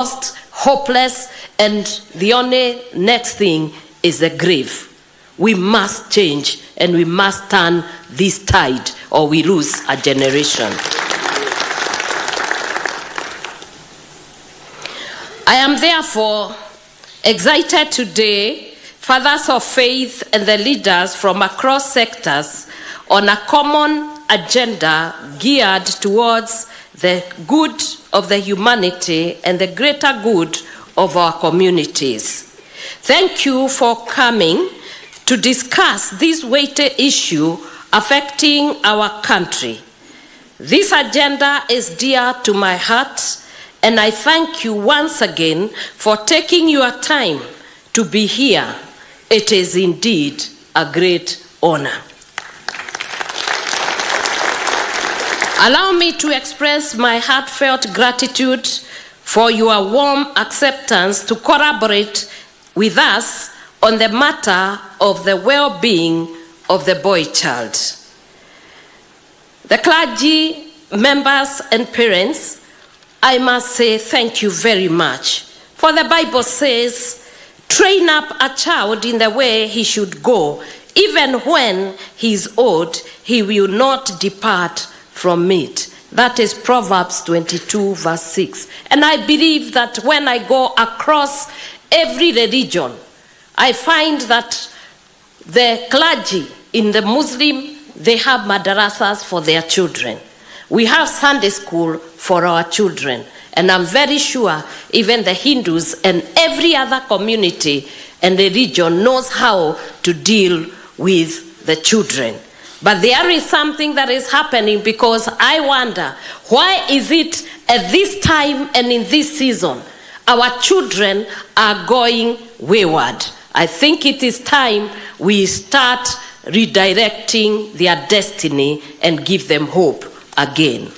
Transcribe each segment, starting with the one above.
lost, hopeless, and the only next thing is the grave. We must change and we must turn this tide or we lose a generation. I am therefore excited today, fathers of faith and the leaders from across sectors, on a common agenda geared towards the good of the humanity and the greater good of our communities. Thank you for coming to discuss this weighty issue affecting our country. This agenda is dear to my heart, and I thank you once again for taking your time to be here. It is indeed a great honor. Allow me to express my heartfelt gratitude for your warm acceptance to collaborate with us on the matter of the well-being of the boy child. The clergy, members, and parents, I must say thank you very much. For the Bible says, train up a child in the way he should go. Even when he is old, he will not depart from it. That is Proverbs 22, verse 6. And I believe that when I go across every religion, I find that the clergy in the Muslim, they have madrasas for their children. We have Sunday school for our children. And I'm very sure even the Hindus and every other community and religion knows how to deal with the children. But there is something that is happening, because I wonder, why is it at this time and in this season, our children are going wayward? I think it is time we start redirecting their destiny and give them hope again.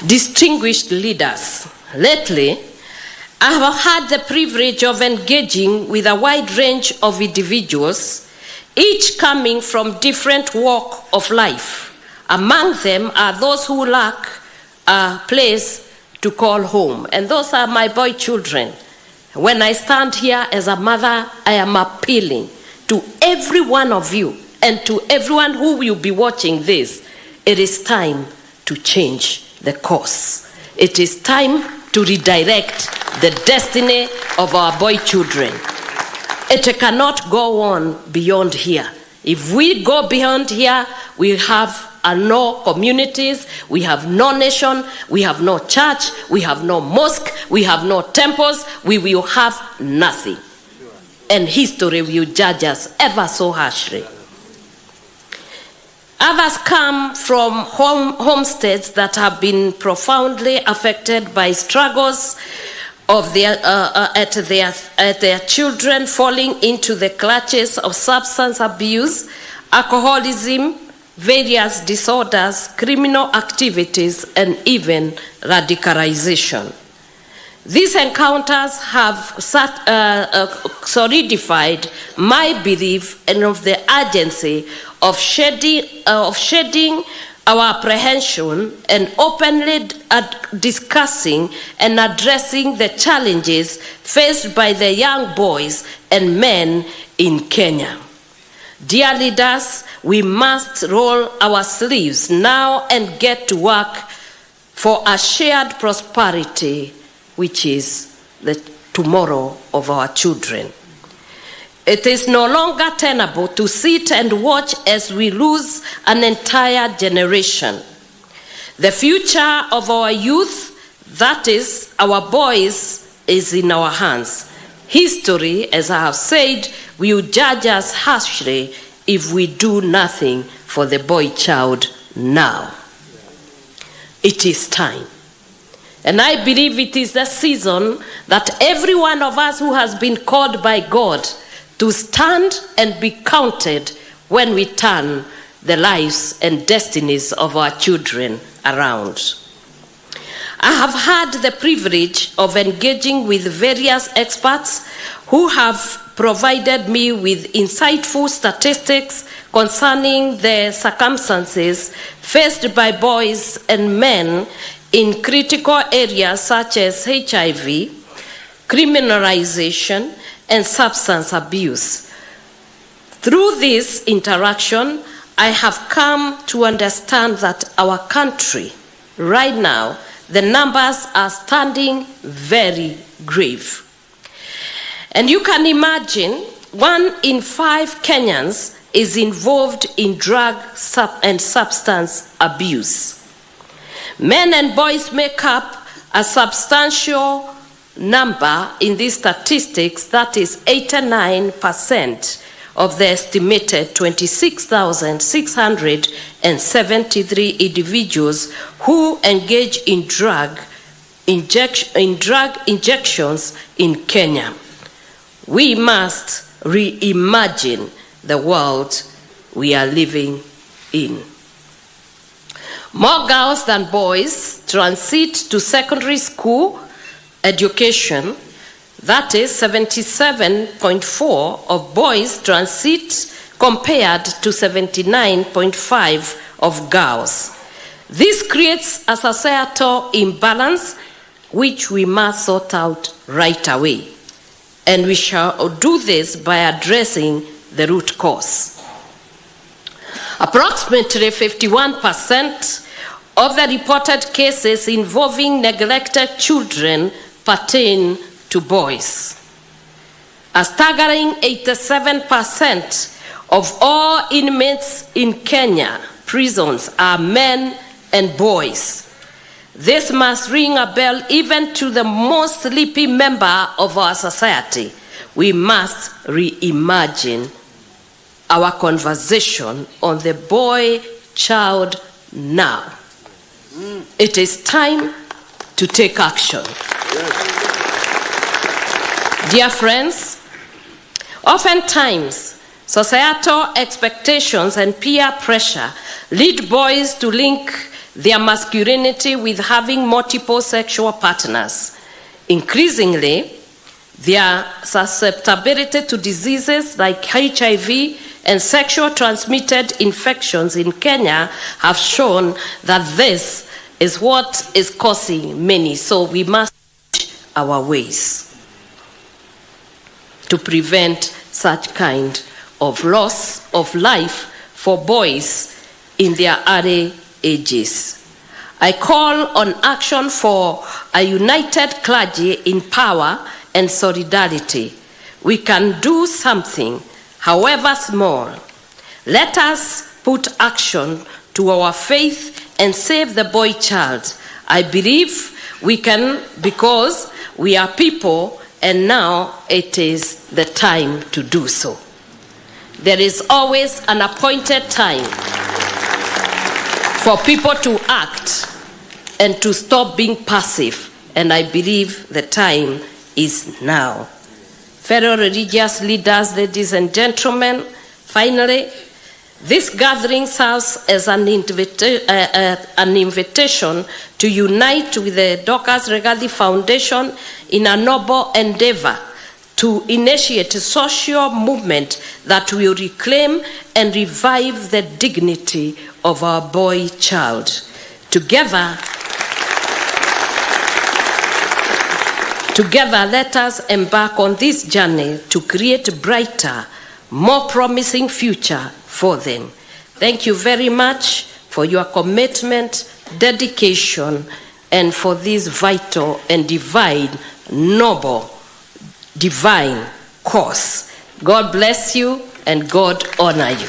Distinguished leaders, lately, I have had the privilege of engaging with a wide range of individuals, each coming from different walks of life. Among them are those who lack a place to call home, and those are my boy children. When I stand here as a mother, I am appealing to every one of you and to everyone who will be watching this. It is time to change the course. It is time to redirect the destiny of our boy children. It cannot go on beyond here. If we go beyond here, we have no communities, we have no nation, we have no church, we have no mosque, we have no temples, we will have nothing. And history will judge us ever so harshly. Others come from homesteads that have been profoundly affected by struggles of their children falling into the clutches of substance abuse, alcoholism, various disorders, criminal activities, and even radicalization. These encounters have solidified my belief and of the urgency of shedding our apprehension and openly discussing and addressing the challenges faced by the young boys and men in Kenya. Dear leaders, we must roll our sleeves now and get to work for a shared prosperity, which is the tomorrow of our children. It is no longer tenable to sit and watch as we lose an entire generation. The future of our youth, that is, our boys, is in our hands. History, as I have said, will judge us harshly if we do nothing for the boy child now. It is time. And I believe it is the season that every one of us who has been called by God to stand and be counted when we turn the lives and destinies of our children around. I have had the privilege of engaging with various experts who have provided me with insightful statistics, concerning the circumstances faced by boys and men in critical areas such as HIV, criminalization, and substance abuse. Through this interaction, I have come to understand that our country, right now, the numbers are standing very grave. And you can imagine 1 in 5 Kenyans is involved in drug and substance abuse. Men and boys make up a substantial number in these statistics, that is 89% of the estimated 26,673 individuals who engage in drug injections in Kenya. We must reimagine the world we are living in. More girls than boys transit to secondary school education. That is 77.4 of boys transit compared to 79.5 of girls. This creates a societal imbalance which we must sort out right away. And we shall do this by addressing the root cause. Approximately 51% of the reported cases involving neglected children pertain to boys. A staggering 87% of all inmates in Kenya prisons are men and boys. This must ring a bell even to the most sleepy member of our society. We must reimagine our conversation on the boy-child now. It is time to take action. Dear friends, oftentimes societal expectations and peer pressure lead boys to link their masculinity with having multiple sexual partners. Increasingly, their susceptibility to diseases like HIV and sexual transmitted infections in Kenya have shown that this is what is causing many. So we must change our ways to prevent such kind of loss of life for boys in their early ages. I call on action for a united clergy in power and solidarity. We can do something, however small. Let us put action to our faith and save the boy child. I believe we can because we are people, and now it is the time to do so. There is always an appointed time for people to act and to stop being passive, and I believe the time is now. Fellow religious leaders, ladies and gentlemen, finally, this gathering serves as an invitation to unite with the Dorcas Rigathi Foundation in a noble endeavor to initiate a social movement that will reclaim and revive the dignity of our boy child. Together, let us embark on this journey to create a brighter, more promising future for them. Thank you very much for your commitment, dedication, and for this vital and noble, divine cause. God bless you and God honor you.